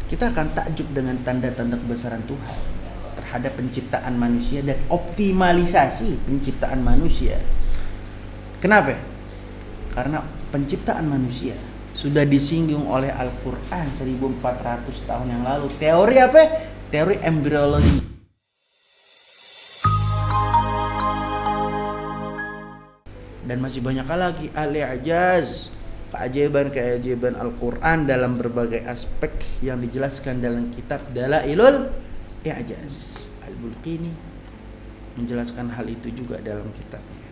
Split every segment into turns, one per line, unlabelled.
kita akan takjub dengan tanda-tanda kebesaran Tuhan terhadap penciptaan manusia dan optimalisasi penciptaan manusia. Kenapa? Karena penciptaan manusia sudah disinggung oleh Al-Quran 1400 tahun yang lalu. Teori apa? Teori embriologi. Dan masih banyak lagi al-i'jaz, keajaiban Al-Quran dalam berbagai aspek yang dijelaskan dalam kitab Dalailul I'jaz. Al-Bulqini menjelaskan hal itu juga dalam kitabnya.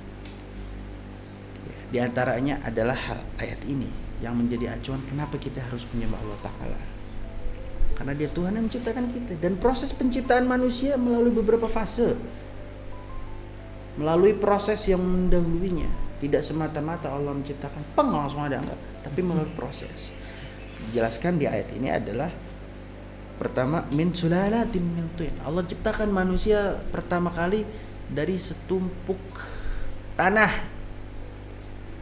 Di antaranya adalah ayat ini yang menjadi acuan kenapa kita harus menyembah Allah Ta'ala. Karena Dia Tuhan yang menciptakan kita. Dan proses penciptaan manusia melalui beberapa fase, melalui proses yang mendahulunya. Tidak semata-mata Allah menciptakan langsung ada, enggak, tapi melalui proses. Dijelaskan di ayat ini adalah pertama min sulalatin min tin. Allah ciptakan manusia pertama kali dari setumpuk tanah.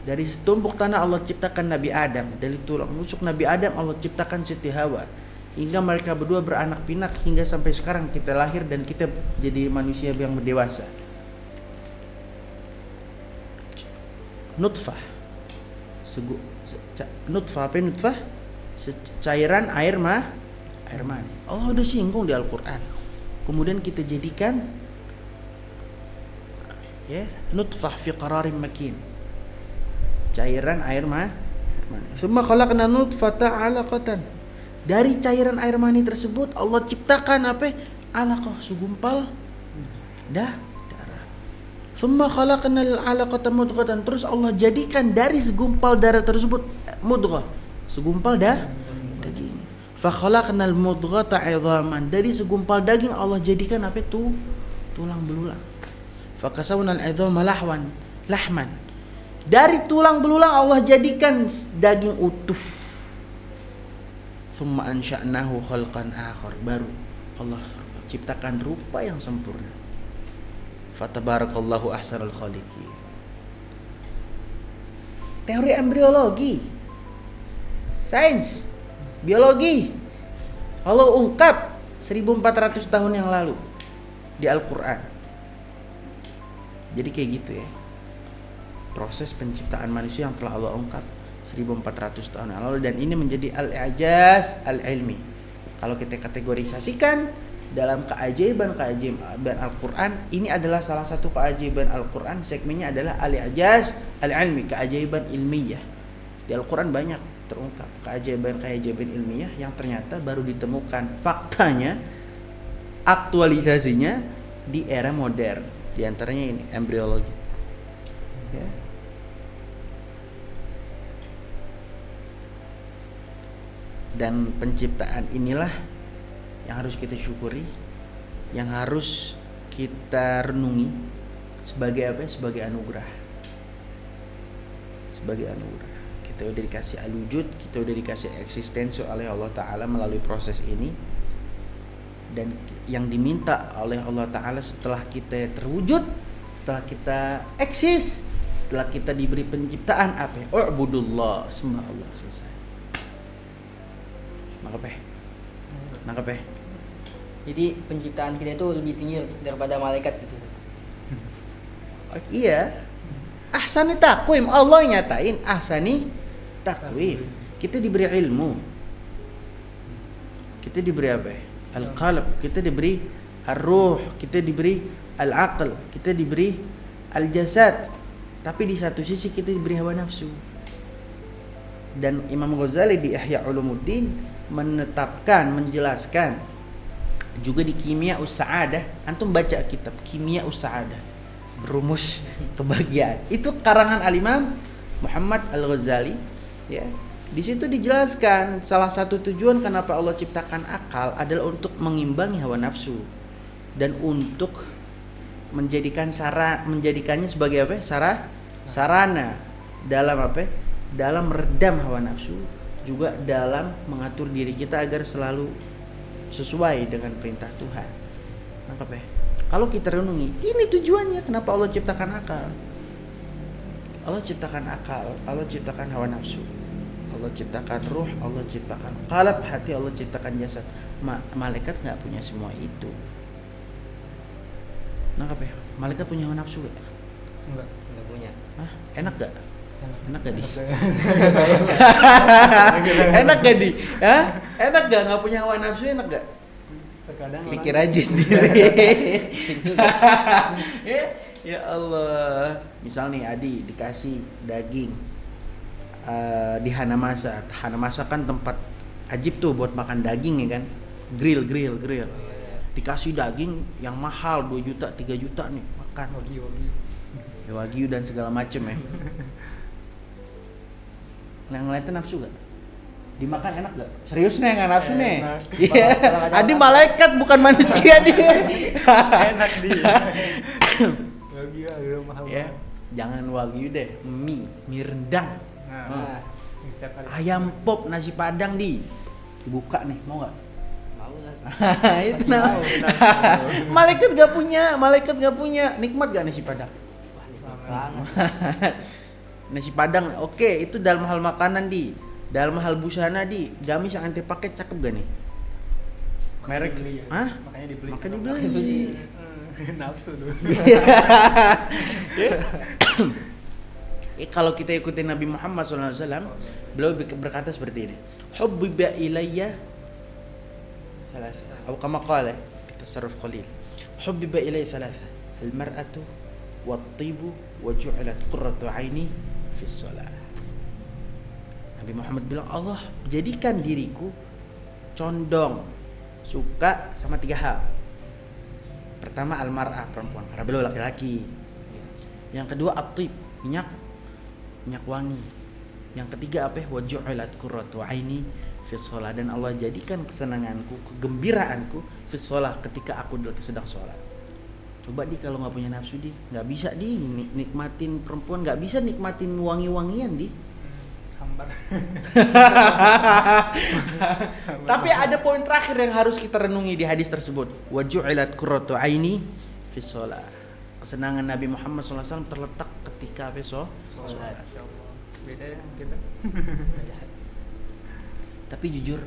Dari setumpuk tanah Allah ciptakan Nabi Adam. Dari tulang rusuk Nabi Adam Allah ciptakan Siti Hawa. Hingga mereka berdua beranak pinak hingga sampai sekarang kita lahir dan kita jadi manusia yang dewasa. Nutfah. Nutfah apa nutfah? Cairan air mani. Allah udah singgung di Al-Quran. Kemudian kita jadikan nutfah fi qararin makin. Cairan air mani. Summa khalaqna nutfata 'alaqatan. Dari cairan air mani tersebut Allah ciptakan apa? 'Alaqah, segumpal darah. Summa khalaqna al-'alaqata mudghatan. Terus Allah jadikan dari segumpal darah tersebut mudghah, segumpal daging. Fa khalaqnal mudghata 'idhaman. Dari segumpal daging Allah jadikan apa itu? Tulang belulang. Fa kasawna al-'idhama lahman. Dari tulang belulang Allah jadikan daging utuh. Summa ansha'nahu khalqan akhar. Baru Allah ciptakan rupa yang sempurna. Fatabarakallahu ahsanul khaliqin. Teori embriologi, sains, biologi Allah ungkap 1400 tahun yang lalu di Al-Quran. Jadi kayak gitu ya, proses penciptaan manusia yang telah Allah ungkap 1400 tahun yang lalu. Dan ini menjadi al-i'jaz al-ilmi. Kalau kita kategorisasikan dalam keajaiban Al-Quran, ini adalah salah satu keajaiban Al-Quran. Segmennya adalah al-i'jaz al-ilmi, keajaiban ilmiah. Di Al-Quran banyak terungkap keajaiban ilmiah yang ternyata baru ditemukan faktanya, aktualisasinya di era modern. Di antaranya ini embriologi. Ya. Dan penciptaan inilah yang harus kita syukuri, yang harus kita renungi sebagai apa? Sebagai anugerah. Sebagai anugerah. Kita udah dikasih al-wujud, kita udah dikasih eksistensi oleh Allah Ta'ala melalui proses ini. Dan yang diminta oleh Allah Ta'ala setelah kita terwujud, setelah kita eksis, setelah kita diberi penciptaan apa? U'budullah, sembah Allah, selesai. Nangkep ya?
Jadi penciptaan kita itu lebih tinggi daripada malaikat gitu.
Iya. Ahsani taqwim, Allah nyatain ahsani taqwim. Kita diberi ilmu. Kita diberi apa? Al-qalb, kita diberi ar-ruh, kita diberi al-aql, kita diberi al-jasad. Tapi di satu sisi kita diberi hawa nafsu. Dan Imam Ghazali di Ihya Ulumuddin menetapkan, menjelaskan juga di Kimia Us-Sa'adah. Antum baca kitab Kimia Us-Sa'adah, rumus kebahagiaan. Itu karangan Al-Imam Muhammad Al-Ghazali, ya. Di situ dijelaskan salah satu tujuan kenapa Allah ciptakan akal adalah untuk mengimbangi hawa nafsu dan untuk menjadikannya sebagai apa? Sarana dalam apa? Dalam meredam hawa nafsu, juga dalam mengatur diri kita agar selalu sesuai dengan perintah Tuhan. Nangkep ya? Kalau kita renungi, ini tujuannya kenapa Allah ciptakan akal. Allah ciptakan akal, Allah ciptakan hawa nafsu. Allah Allah ciptakan ruh, Allah ciptakan qalb, hati, Allah ciptakan jasad. Malaikat nggak punya semua itu. Nangkap ya? Malaikat punya hawa nafsu gak?
Enggak punya.
Hah? Enak gak? Enak gak di?
Enak.
Enak gak di? Hah? Enak gak? Nggak punya hawa nafsu enak gak?
Terkadang
Pikir
orang
aja sendiri. Ya Allah. Misal nih Adi dikasih daging di Hanamasa. Hanamasa kan tempat ajib tuh buat makan daging ya kan. Grill. Dikasih daging yang mahal 2 juta, 3 juta nih makan.
Wagi.
Ya, wagyu dan segala macem ya. Yang lain tuh nafsu gak? Dimakan enak gak? Serius nih nggak nafsu nih?
Enak.
Iya.
Kalau ada
Adi
orang-
malaikat bukan manusia dia.
Enak dia. Wagi agak mahal
Ya,
banget.
jangan wagyu deh, mie rendang,
Nah, setiap kali
ayam pop, nasi padang dibuka nih, mau nggak?
Mau lah.
Itu
Pasti
nah.
mau.
Malaikat gak punya, nikmat gak nasi padang?
Wah, nikmat banget.
Nasi padang, oke, itu dalam hal makanan dalam hal busana gamis yang anti pakai cakep gak nih? Merek,
dibeli ya.
hah?
Makanya dibeli.
Makanya
Kenapa?
dibeli.
Nafsu tuh.
Kalau kita ikutin Nabi Muhammad SAW, beliau berkata seperti ini. Hubbiba ilayya thalatha. Atau kama qala bitasarruf qalil. Hubbiba ilayya thalatha. Al-mar'atu wat-tibu wa ju'ilat qurratu 'aini fi shalah. Nabi Muhammad bilang, Allah jadikan diriku condong suka sama 3 hal. Pertama al-mar'ah, perempuan, karena beliau laki-laki. Yang kedua at-tib, minyak wangi. Yang ketiga apa? Wa ju'ilat qurratu 'aini fi shalah, dan Allah jadikan kesenanganku, kegembiraanku fi shalah, ketika aku sedang sholat. Coba kalau nggak punya nafsu nggak bisa nikmatin perempuan, nggak bisa nikmatin wangi-wangian
Hambar.
Tapi ada poin terakhir yang harus kita renungi di hadis tersebut. Wa ju'ilat qurratu 'aini fi shalah. Kesenangan Nabi Muhammad SAW terletak ketika besok
Sholat. Ya Allah. Beda ya kita.
Tapi jujur,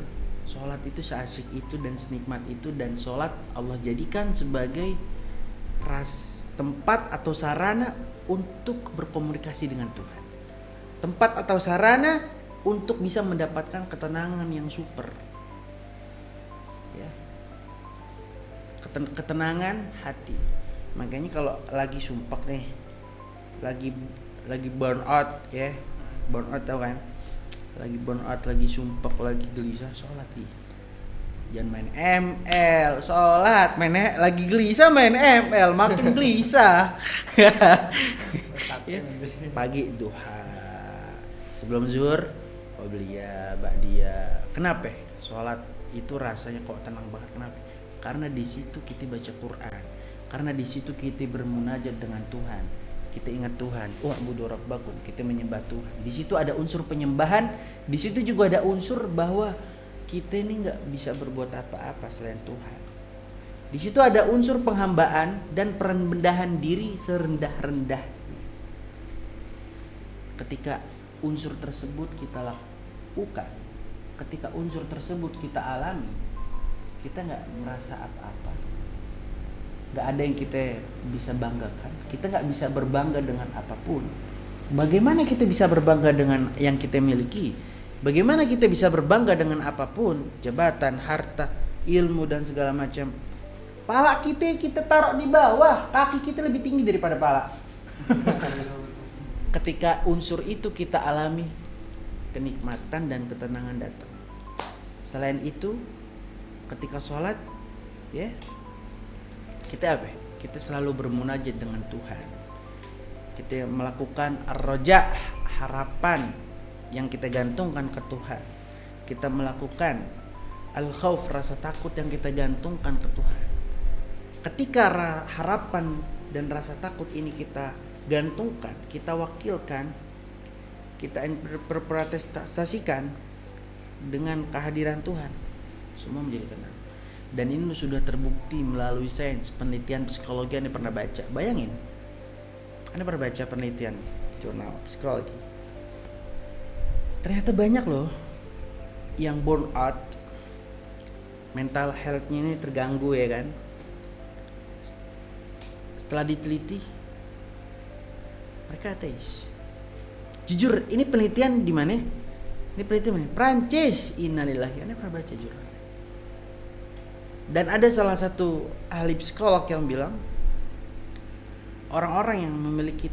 sholat itu seasik itu dan senikmat itu, dan sholat Allah jadikan sebagai tempat atau sarana untuk berkomunikasi dengan Tuhan. Tempat atau sarana untuk bisa mendapatkan ketenangan yang super. Ya. Ketenangan hati. Makanya kalau lagi sumpah nih, lagi burn out ya, burn out tau kan? Lagi burn out, lagi sumpah, lagi gelisah, sholat jangan main ML, sholat, lagi gelisah main ML, makin gelisah. Ya. Pagi duha, sebelum zuhur qobliyah, ba'diyah. Kenapa? Sholat itu rasanya kok tenang banget. Kenapa? Karena di situ kita baca Quran. Karena di situ kita bermunajat dengan Tuhan. Kita ingat Tuhan. Wa'budu rabbakum. Kita menyembah Tuhan. Di situ ada unsur penyembahan. Di situ juga ada unsur bahwa kita ini nggak bisa berbuat apa-apa selain Tuhan. Di situ ada unsur penghambaan dan perendahan diri serendah-rendah. Ketika unsur tersebut kita lakukan, ketika unsur tersebut kita alami, kita nggak merasa apa-apa. Nggak ada yang kita bisa banggakan. Kita nggak bisa berbangga dengan apapun. Bagaimana kita bisa berbangga dengan yang kita miliki? Bagaimana kita bisa berbangga dengan apapun? Jabatan, harta, ilmu, dan segala macam. Pala kita taruh di bawah, kaki kita lebih tinggi daripada pala. Ketika unsur itu kita alami, kenikmatan dan ketenangan datang. Selain itu, ketika sholat, ya, kita apa? Kita selalu bermunajat dengan Tuhan. Kita melakukan ar-raja, harapan yang kita gantungkan ke Tuhan. Kita melakukan al-khauf, rasa takut yang kita gantungkan ke Tuhan. Ketika harapan dan rasa takut ini kita gantungkan, kita wakilkan, kita interpretasikan dengan kehadiran Tuhan, semua menjadi tenang. Dan ini sudah terbukti melalui sains, penelitian psikologi. Anda pernah baca? Bayangin, Anda pernah baca penelitian jurnal psikologi. ternyata banyak loh yang burn out, mental health-nya ini terganggu ya kan. Setelah diteliti, mereka ateis. Jujur, ini penelitian di mana? Ini penelitian mana? Prancis. Innalillahi. Anda pernah baca jujur? Dan ada salah satu ahli psikolog yang bilang orang-orang yang memiliki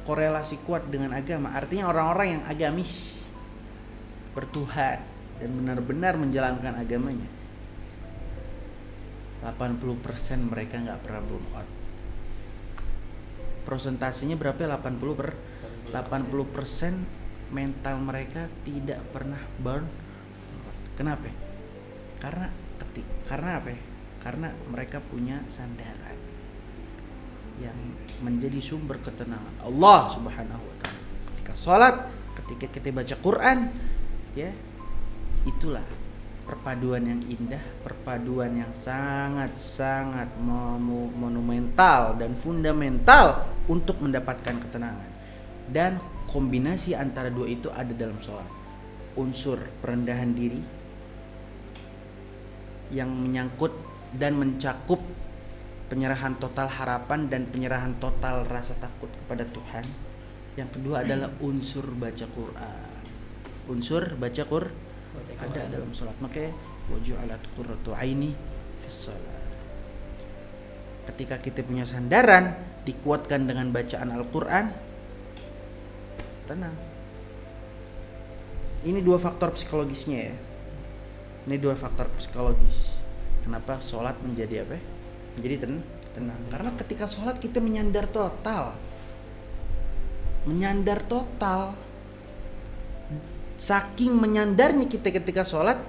korelasi kuat dengan agama, artinya orang-orang yang agamis, bertuhan dan benar-benar menjalankan agamanya, 80% mereka nggak pernah burn out. Prosentasenya berapa ya? 80% mental mereka tidak pernah burn out. Kenapa? Karena apa? Karena mereka punya sandaran yang menjadi sumber ketenangan Allah Subhanahu wa taala. Ketika sholat, ketika kita baca Quran, ya, itulah perpaduan yang indah, perpaduan yang sangat-sangat monumental dan fundamental untuk mendapatkan ketenangan. Dan kombinasi antara dua itu ada dalam sholat. Unsur perendahan diri yang menyangkut dan mencakup penyerahan total harapan dan penyerahan total rasa takut kepada Tuhan. Yang kedua adalah unsur baca Quran. Unsur baca Quran ada dalam sholat. Makanya waju'alat qurratu aini fis shalah. Ketika kita punya sandaran dikuatkan dengan bacaan Al-Quran, tenang. Ini dua faktor psikologisnya ya. Ini dua faktor psikologis. Kenapa sholat menjadi apa? Menjadi tenang. Karena ketika sholat kita menyandar total. Menyandar total. Saking menyandarnya kita ketika sholat,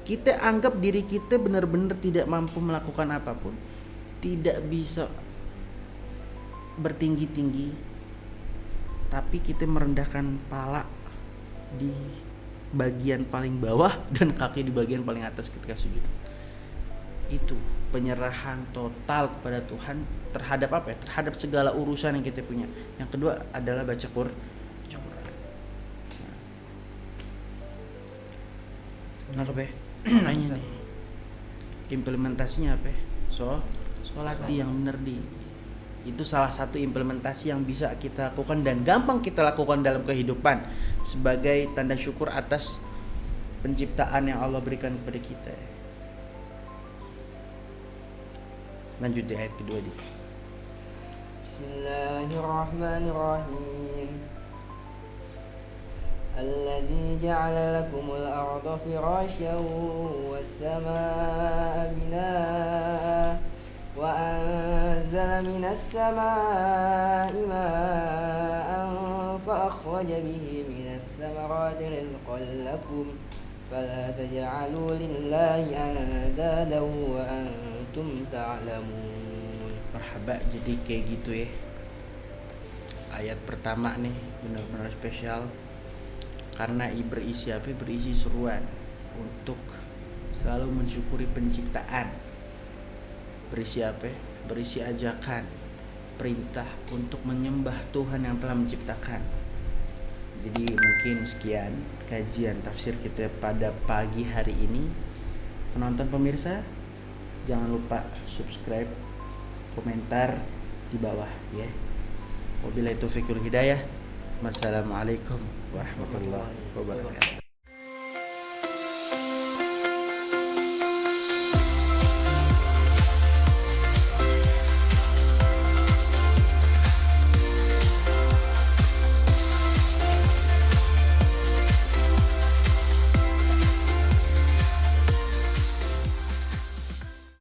kita anggap diri kita benar-benar tidak mampu melakukan apapun, tidak bisa bertinggi-tinggi, tapi kita merendahkan pala di bagian paling bawah dan kaki di bagian paling atas ketika sujud. Itu penyerahan total kepada Tuhan terhadap apa ya? Terhadap segala urusan yang kita punya. Yang kedua adalah baca Quran. Nah, apa? Makanya nih implementasinya apa? Sholat yang benar itu salah satu implementasi yang bisa kita lakukan dan gampang kita lakukan dalam kehidupan sebagai tanda syukur atas penciptaan yang Allah berikan kepada kita. Lanjut di ayat kedua di.
Bismillahirrahmanirrahim. الذي جعل لكم الأرض فراشا والسماء بناء وأنزل من السماء ماء فأخرج به من الثمرات رزقا لكم فلا تجعلوا لله أندادا وأنتم تعلمون.
Marhaba, jadi kayak gitu ya. Ayat pertama nih benar-benar spesial karena berisi apa? Berisi seruan untuk selalu mensyukuri penciptaan. Berisi apa? Berisi ajakan, perintah untuk menyembah Tuhan yang telah menciptakan. Jadi mungkin sekian kajian tafsir kita pada pagi hari ini. Penonton pemirsa, jangan lupa subscribe, komentar di bawah ya. Wabillahi taufiq wal hidayah. Wassalamualaikum warahmatullahi wabarakatuh.